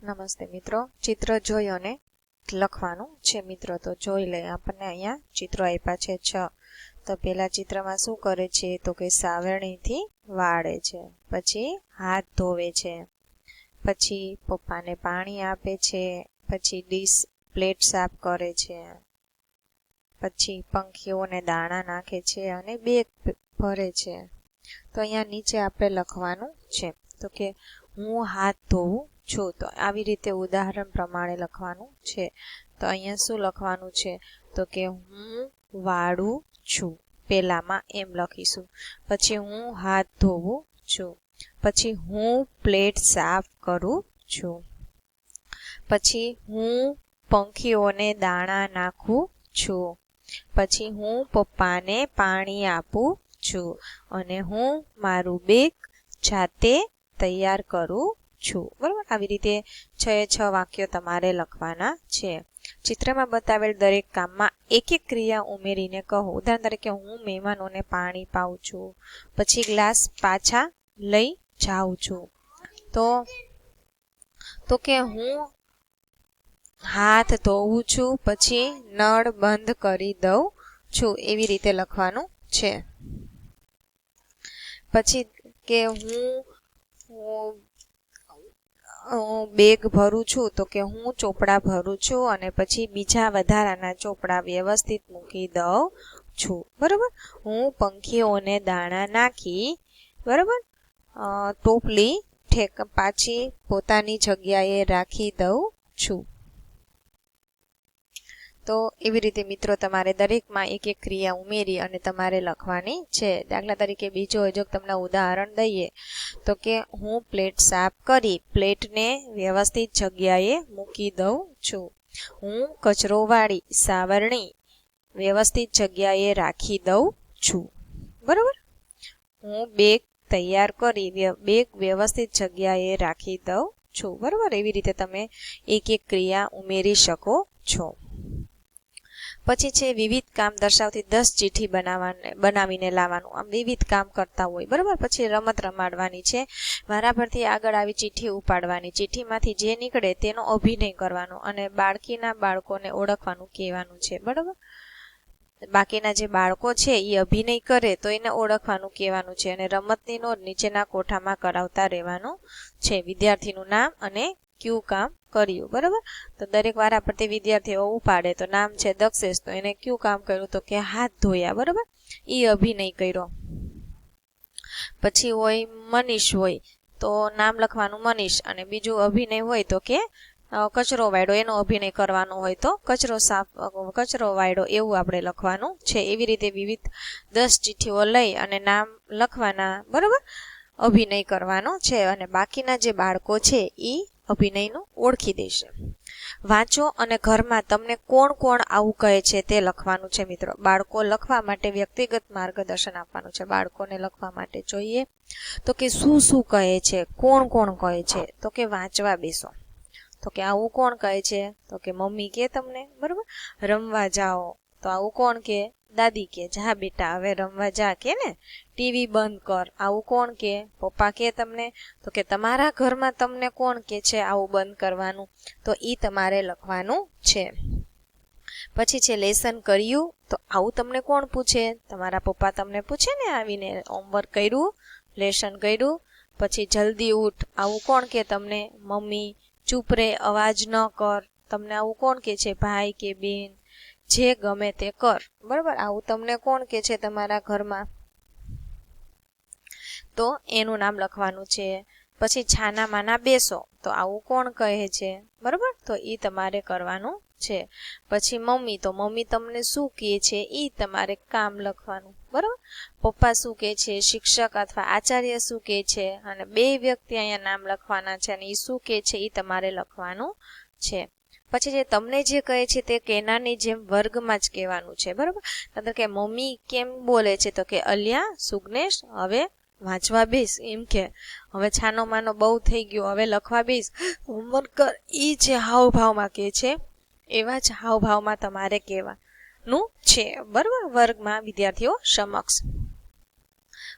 નમસ્તે મિત્રો, ચિત્ર જોઈ અને લખવાનું છે મિત્રો. તો જોઈ લે, આપણને અહીંયા ચિત્રો આપ્યા છે 6. તો પેલા ચિત્રમાં શું કરે છે તો કે સાવરણીથી વાળે છે, પછી હાથ ધોવે છે, પછી પપ્પાને પાણી આપે છે, પછી ડીશ પ્લેટ સાફ કરે છે, પછી પંખીઓને દાણા નાખે છે અને બેગ ભરે છે. તો અહીંયા નીચે આપણે લખવાનું છે તો કે હું હાથ ધોવું છું. તો આવી રીતે ઉદાહરણ પ્રમાણે લખવાનું છે. તો અહીંયા શું લખવાનું છે તો કે હું વાળું છું, પહેલામાં એમ લખીશું. પછી હું હાથ ધોવું છું, પછી હું પ્લેટ સાફ કરું છું, પછી હું પંખીઓને દાણા નાખું છું, પછી હું પપ્પાને પાણી આપું છું, અને હું મારું બેગ જાતે તૈયાર કરું છું. બરાબર, આવી રીતે 6 વાક્યો તમારે લખવાના છે. ચિત્રમાં બતાવેલ દરેક કામમાં એક એક ક્રિયા ઉમેરીને કહો. ઉદાહરણ તરીકે હું મહેમાનોને પાણી પાઉં છું, પછી ગ્લાસ પાછા લઈ જાઉં છું, તો કે હું હાથ ધોઉં છું, પછી નળ બંધ કરી દઉં છું. એવી રીતે લખવાનું છે. પછી કે હું બેગ ભરું છું, તો કે હું ચોપડા ભરું છું અને પછી બીજા વધારાના ચોપડા વ્યવસ્થિત મૂકી દઉં છું. બરાબર, હું પંખીઓને દાણા નાખી બરાબર ટોપલી પાછી પોતાની જગ્યાએ રાખી દઉં છું. તો એવી રીતે મિત્રો તમારે દરેકમાં એક એક ક્રિયા ઉમેરી અને તમારે લખવાની છે. દાખલા તરીકે બીજો જો તમને ઉદાહરણ દઈએ તો કે હું પ્લેટ સાફ કરી પ્લેટને વ્યવસ્થિત જગ્યાએ મૂકી દઉં છું. હું કચરો વાળી સાવરણી વ્યવસ્થિત જગ્યાએ રાખી દઉં છું. બરાબર, હું બેગ તૈયાર કરી બેગ વ્યવસ્થિત જગ્યાએ રાખી દઉં છું. બરાબર, એવી રીતે તમે એક એક ક્રિયા ઉમેરી શકો છો. પછી છે વિવિધ કામ દર્શાવતી 10 ચિઠ્ઠી બનાવીને લાવવાનું. આમ વિવિધ કામ કરતા હોય બરાબર. પછી રમત રમાડવાની છે. વારા પરથી આગળ આવી ચિઠ્ઠી ઉપાડવાની, ચિઠ્ઠીમાંથી જે નીકળે તેનો અભિનય કરવાનો અને બાળકીના બાળકોને ઓળખવાનું કહેવાનું છે. બરાબર, બાકીના જે બાળકો છે એ અભિનય કરે તો એને ઓળખવાનું કહેવાનું છે. અને રમતની નોંધ નીચેના કોઠામાં કરાવતા રહેવાનું છે. વિદ્યાર્થીનું નામ અને કયું કામ કર્યું. બરાબર, તો દરેક વારા પરથી વિદ્યાર્થીઓ ઉપાડે તો નામ છે દક્ષેશ, તો એને કયું કામ કર્યું તો કે હાથ ધોયા. બરાબર, એ અભિનય કર્યો. પછી હોય મનીષ, હોય તો નામ લખવાનું મનીષ, અને બીજું અભિનય હોય તો કે કચરો વાળ્યો, એનો અભિનય કરવાનો હોય તો કચરો વાળ્યો એવું આપણે લખવાનું છે. એવી રીતે વિવિધ 10 ચિઠ્ઠીઓ લઈ અને નામ લખવાના. બરાબર, અભિનય કરવાનો છે અને બાકીના જે બાળકો છે એ અભિનયનું ઓળખી દેશે. વાંચો અને ઘરમાં તમને કોણ કોણ આવું કહે છે તે લખવાનું છે મિત્રો. બાળકો લખવા માટે વ્યક્તિગત માર્ગદર્શન આપવાનું છે. બાળકોને લખવા માટે જોઈએ તો કે શું શું કહે છે, કોણ કોણ કહે છે, તો કે વાંચવા બેસો, તો કે આવું કોણ કહે છે તો કે મમ્મી કે તમને. બરાબર, રમવા જાઓ તો આવું કોણ કે દાદી કે જા બેટા હવે રમવા જા કે ને. ટીવી બંધ કર, આવું કોણ કે પપ્પા કે તમને. તો કે તમારા ઘરમાં તમને કોણ કે છે આવું બંધ કરવાનું, તો ઈ તમારે લખવાનું છે. પછી છે લેસન કર્યું, તો આવું તમને કોણ પૂછે, તમારા પપ્પા તમને પૂછે ને આવીને હોમવર્ક કર્યું, લેસન કર્યું. પછી જલ્દી ઉઠ, આવું કોણ કે તમને, મમ્મી. ચૂપ રે, અવાજ ન કર, તમને આવું કોણ કે છે, ભાઈ કે બેન. જે ગમે તે કર, બરાબર, આવું તમને કોણ કે છે તમારા ઘરમાં, તો એનું નામ લખવાનું છે. પછી છાના માના બેસો, તો આવું કોણ કહે છે, બરાબર, તો એ તમારે કરવાનું છે. પછી મમ્મી, તો મમ્મી તમને શું કહે છે એ તમારે કામ લખવાનું. બરાબર, પપ્પા શું કહે છે, શિક્ષક અથવા આચાર્ય શું કહે છે, અને 2 વ્યક્તિ અહીંયા નામ લખવાના છે અને એ શું કહે છે એ તમારે લખવાનું છે. પછી જે તમને જે કહે છે તે કેનારની જેમ વર્ગમાં જ કહેવાનું છે. બરાબર, એટલે કે મમ્મી કેમ બોલે છે તો કે અલ્યા સુગ્નેશ હવે વાંચવા બેસ, એમ કે હવે છાનો માનો બહુ થઈ ગયો, હવે લખવા બેસ, હોમવર્ક કર. એ જે હાવભાવમાં કહે છે એવા જ હાવભાવમાં તમારે કહેવાનું છે. બરાબર, વર્ગમાં વિદ્યાર્થીઓ સમક્ષ.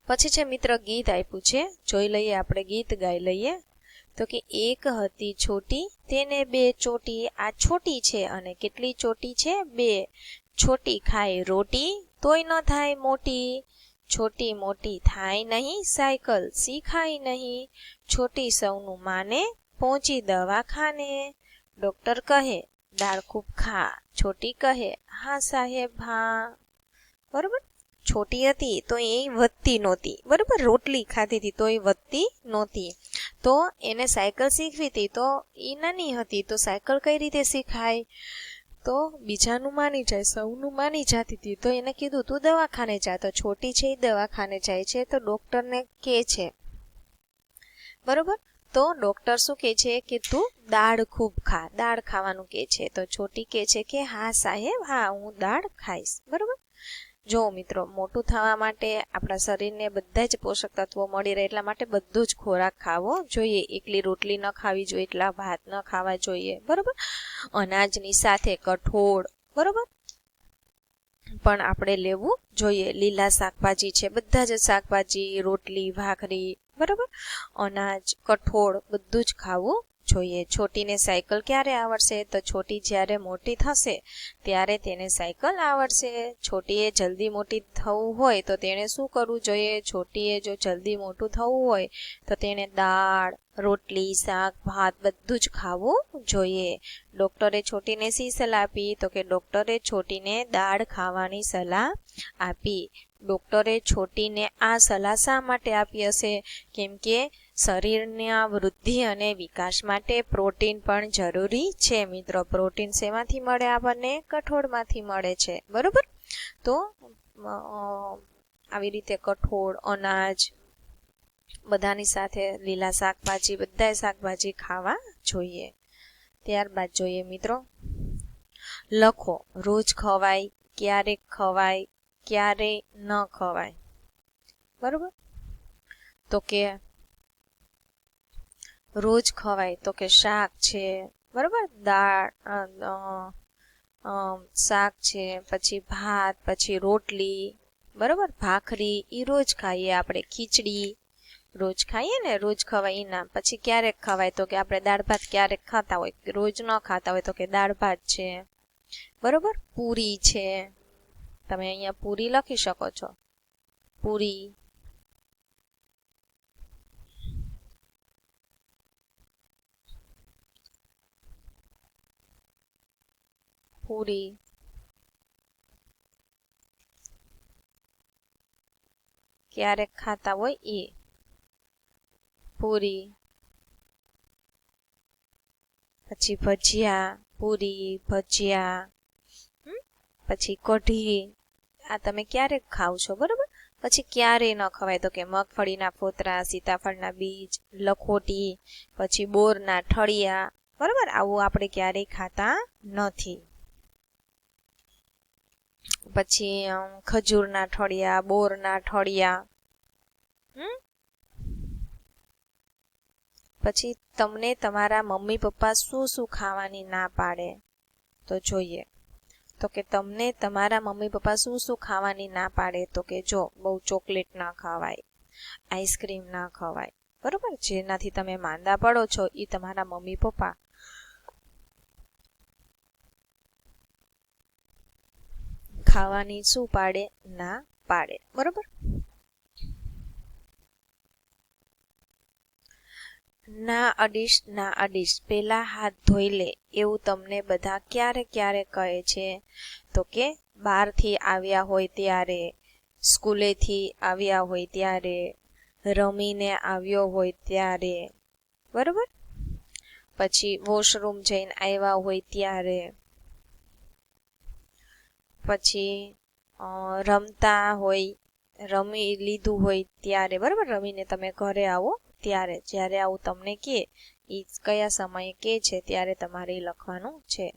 પછી છે મિત્ર ગીત આપ્યું છે, જોઈ લઈએ, આપણે ગીત ગાઈ લઈએ. તો કે એક હતી છોટી તેને બે ચોટી. આ છોટી છે અને કેટલી ચોટી છે? બે. છોટી ખાય રોટી તોય ન થાય મોટી. છોટી મોટી થાય નહીં સાયકલ શીખાય નહીં. છોટી સૌનું માને પહોંચી દવાખાને. ડોક્ટર કહે દાળ ખૂબ ખા. છોટી કહે હા સાહેબ હા. બરોબર. છોટી હતી તો એ વધતી નહોતી. બરોબર. રોટલી ખાતી હતી તો એ વધતી નહોતી. તો એને સાયકલ શીખવી હતી તો એ નાની હતી તો સાયકલ કઈ રીતે શીખાય? તો બીજાનું માની જાય, સૌનું માની જતી હતી તો એને કીધું તું દવાખાને જા. તો છોટી છે એ દવાખાને જાય છે તો ડોક્ટરને કહે છે. બરોબર. તો ડોક્ટર શું કહે છે કે તું દાળ ખૂબ ખા. દાળ ખાવાનું કહે છે તો છોટી કહે છે કે હા સાહેબ હા હું દાળ ખાઈશ. બરોબર. જો મિત્રો, મોટું થવા માટે આપણા શરીરને બધા જ પોષક તત્વો મળી રહે એટલા માટે બધો જ ખોરાક ખાવો જોઈએ. એકલી રોટલી ન ખાવી જોઈએ, એકલા ભાત ન ખાવા જોઈએ. બરોબર. અનાજની સાથે કઠોળ બરોબર પણ આપણે લેવું જોઈએ. લીલા શાકભાજી છે, બધા જ શાકભાજી, રોટલી, ભાખરી બરોબર, અનાજ, કઠોળ બધું જ ખાવું જોઈએ. છોટીને સાયકલ ક્યારે આવડશે? તો છોટી જ્યારે મોટી થશે ત્યારે તેને સાયકલ આવડશે. છોટીએ જલ્દી મોટી થવું હોય તો તેણે શું કરવું જોઈએ? છોટીએ જો જલ્દી મોટું થવું હોય તો તેણે દાળ, રોટલી, શાક, ભાત બધું જ ખાવું જોઈએ. ડોક્ટરે છોટીને શી સલાહ આપી? તો કે ડોક્ટરે છોટીને દાળ ખાવાની સલાહ આપી. ડોક્ટરે છોટીને આ સલાહ શા માટે આપી હશે? કેમ કે શરીરના વૃદ્ધિ અને વિકાસ માટે પ્રોટીન પણ જરૂરી છે. મિત્રો, પ્રોટીન શેમાંથી મળે આપણને? કઠોળમાંથી મળે છે. બરોબર. તો આવી રીતે કઠોળ, અનાજ બધાની સાથે લીલા શાકભાજી, બધા શાકભાજી ખાવા જોઈએ. ત્યારબાદ જોઈએ મિત્રો, લખો રોજ ખવાય, ક્યારેક ખવાય, ક્યારે ન ખવાય. બરોબર. તો કે રોજ ખવાય તો કે શાક છે. બરોબર. દાળ, શાક છે, પછી ભાત, પછી રોટલી બરોબર, ભાખરી એ રોજ ખાઈએ આપણે. ખીચડી રોજ ખાઈએ ને, રોજ ખવાય ના. પછી ક્યારેક ખવાય તો કે આપણે દાળ ભાત ક્યારેક ખાતા હોય, રોજ ન ખાતા હોય તો કે દાળ ભાત છે. બરોબર. પૂરી છે, તમે અહીંયા પૂરી લખી શકો છો. પૂરી, પૂરી, ક્યારેક ખાતા હોય એ પૂરી. પછી ભજીયા, પૂરી, ભજીયા, પછી કઢી આ તમે ક્યારેક ખાવ છો. બરોબર. પછી ક્યારે ન ખવાય તો કે મગફળીના ફોતરા, સીતાફળના બીજ, લખોટી, પછી બોરના ઠળિયા. બરોબર. આવું આપણે ક્યારેય ખાતા નથી. પછી ખજૂરના ઠળિયા, બોરના ઠળિયા. પછી તમને તમારા મમ્મી પપ્પા શું શું ખાવાની ના પાડે? તો જોઈએ. તો કે તમને તમારા મમ્મી પપ્પા શું શું ખાવાની ના પાડે? તો કે જો બહુ ચોકલેટ ના ખવાય, આઈસ્ક્રીમ ના ખવાય. બરોબર. જેનાથી તમે માંદા પડો છો એ તમારા મમ્મી પપ્પા ખાવાની શું પાડે? ના પાડે. બરોબર. ના અડીશ, ના અડીશ, પેલા હાથ ધોઈ લે એવું તમને બધા ક્યારે ક્યારે કહે છે? તો કે બહારથી આવ્યા હોય ત્યારે, સ્કૂલેથી આવ્યા હોય ત્યારે, રમીને આવ્યો હોય ત્યારે. બરોબર. પછી વોશરૂમ જઈને આવ્યા હોય ત્યારે, પછી રમતા હોય, રમી લીધું હોય ત્યારે. બરોબર. રમીને તમે ઘરે આવો ત્યારે. જ્યારે આવું તમને કે એ કયા સમયે કે છે ત્યારે તમારે લખવાનું છે.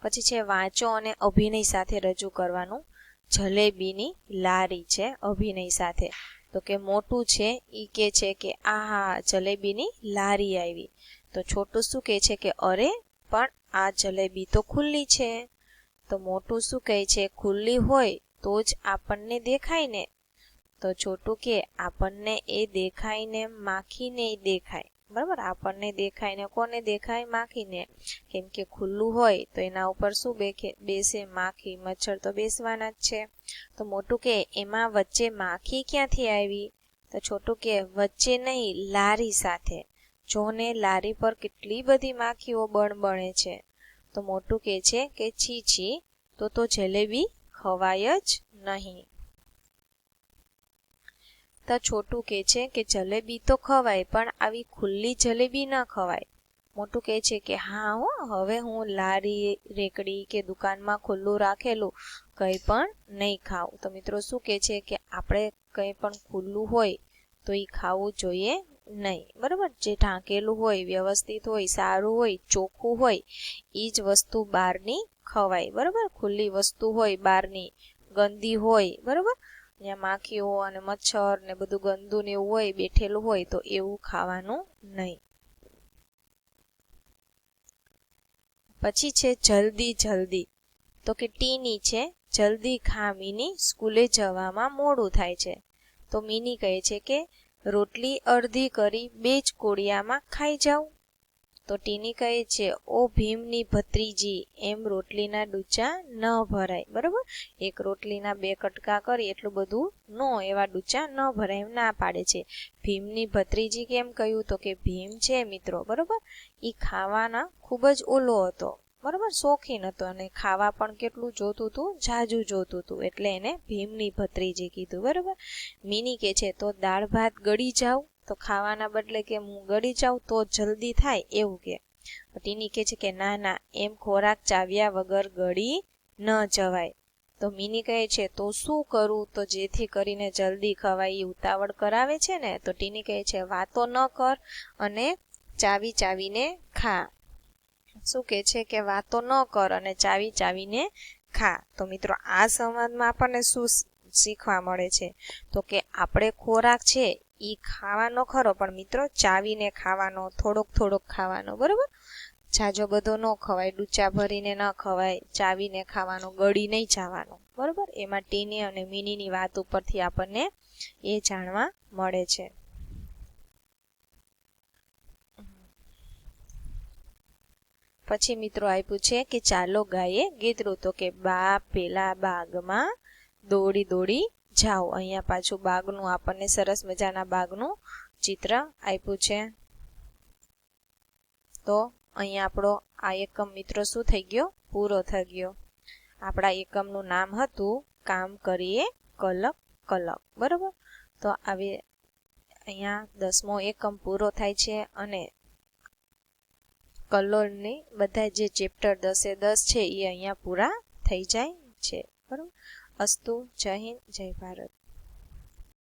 પછી છે વાંચો અને અભિનય સાથે રજૂ કરવાનું. જલેબીની લારી છે અભિનય સાથે. તો કે મોટું છે એ કે છે કે આહા જલેબીની લારી આવી. તો છોટું શું કહે છે કે અરે પણ આ જલેબી તો ખુલ્લી છે. તો મોટું શું કહે છે? ખુલ્લી હોય તો જ આપણને દેખાય ને. તો છોટું કે આપણને એ દેખાય ને માખી નહીં દેખાય. બરાબર, આપણને દેખાય ને કોને દેખાય? માખીને. કેમ કે ખુલ્લું હોય તો એના ઉપર શું બેસે? માખી, મચ્છર તો બેસવાના જ છે. તો મોટું કે એમાં વચ્ચે માખી ક્યાંથી આવી? તો છોટું કે વચ્ચે નહીં, લારી સાથે. જોને લારી પર કેટલી બધી માખીઓ બણબણે છે. તો મોટું કે છે કે છી છી, તો જલેબી ખવાય જ નહીં. તો છોટું કે છે કે જલેબી તો ખવાય, પણ આવી ખુલ્લી જલેબી ન ખવાય. મોટું કે છે કે હા હો, હવે હું લારી રેકડી કે દુકાનમાં ખુલ્લું રાખેલું કંઈ પણ નહીં ખાવું. તો મિત્રો શું કે છે કે આપણે કંઈ પણ ખુલ્લું હોય તો એ ખાવું જોઈએ નહીં. બરાબર, જે ઢાંકેલું હોય, વ્યવસ્થિત હોય, સારું હોય, ચોખ્ખું હોય એ જ વસ્તુ બહારની ખવાય. બરાબર, ખુલ્લી વસ્તુ હોય બહારની ગંદી હોય, બરાબર, ત્યાં માખીઓ અને મચ્છર ને બધું ગંદુ ને એવું હોય, બેઠેલું હોય, તો એવું ખાવાનું નહીં. પછી છે જલ્દી જલ્દી. તો કે ટીની છે, જલ્દી ખા મીની, સ્કૂલે જવામાં મોડું થાય છે. તો મીની કહે છે કે રોટલી અડધી કરી 2 જ કોડિયામાં ખાઈ જાઉં. તો ટીની કહે છે ઓ ભીમની ભત્રીજી, એમ રોટલીના ડૂચા ન ભરાય. બરાબર, એક રોટલીના 2 કટકા કરી એટલું બધું નો, એવા ડૂચા ન ભરાય, એમ ના પાડે છે. ભીમની ભત્રીજી કેમ કહ્યું? તો કે ભીમ છે મિત્રો, બરાબર, એ ખાવાના ખૂબ જ ઓલો હતો. બરાબર, શોખીન હતો અને ખાવા પણ કેટલું જોતું હતું? જાજુ જોતું હતું, એટલે એને ભીમની ભત્રીજી કીધું. બરાબર, મીની કે છે તો દાળ ભાત ગળી જાવ. તો ખાવાના બદલે કે હું ગળી જાઉં તો જલ્દી થાય એવું કે. ટીની કે છે કે ના ના, એમ ખોરાક ચાવ્યા વગર ગળી ન જવાય. તો મીની કહે છે તો શું કરું તો જેથી કરીને જલ્દી ખવાય? એ ઉતાવળ કરાવે છે ને. તો ટીની કહે છે વાતો ન કર અને ચાવી ચાવીને ખા. શું કે છે કે વાતો ન કર અને ચાવી ચાવીને ખા. તો મિત્રો આ સંવાદમાં આપણને શું શીખવા મળે છે? તો કે આપણે ખોરાક છે એ ખાવાનો ખરો, પણ મિત્રો ચાવીને ખાવાનો, થોડોક થોડોક ખાવાનો. બરાબર, જાજો બધો ન ખવાય, ડૂચા ભરીને ન ખવાય, ચાવીને ખાવાનો, ગળી નહીં જવાનો. બરાબર, એમાં ટીની અને મીનીની વાત ઉપરથી આપણને એ જાણવા મળે છે. પછી મિત્રો આપ્યું છે કે ચાલો ગાઈએ ગીતરું. તો કે બા પેલા બાગમાં દોડી દોડી જાઓ. અહીંયા પાછું બાગનું આપણને સરસ મજાના બાગનું ચિત્ર આપ્યું છે. તો અહીંયા આપણો આ એકમ મિત્રો શું થઈ ગયો? પૂરો થઈ ગયો. આપણા એકમનું નામ હતું કામ કરીએ કલક કલક. બરાબર, તો આવી અહીંયા 10મો એકમ પૂરો થાય છે અને કલોલની બધા જે ચેપ્ટર 10 છે એ અહીંયા પૂરા થઈ જાય છે. બરાબર, અસ્તુ, જય હિન્દ, જય ભારત.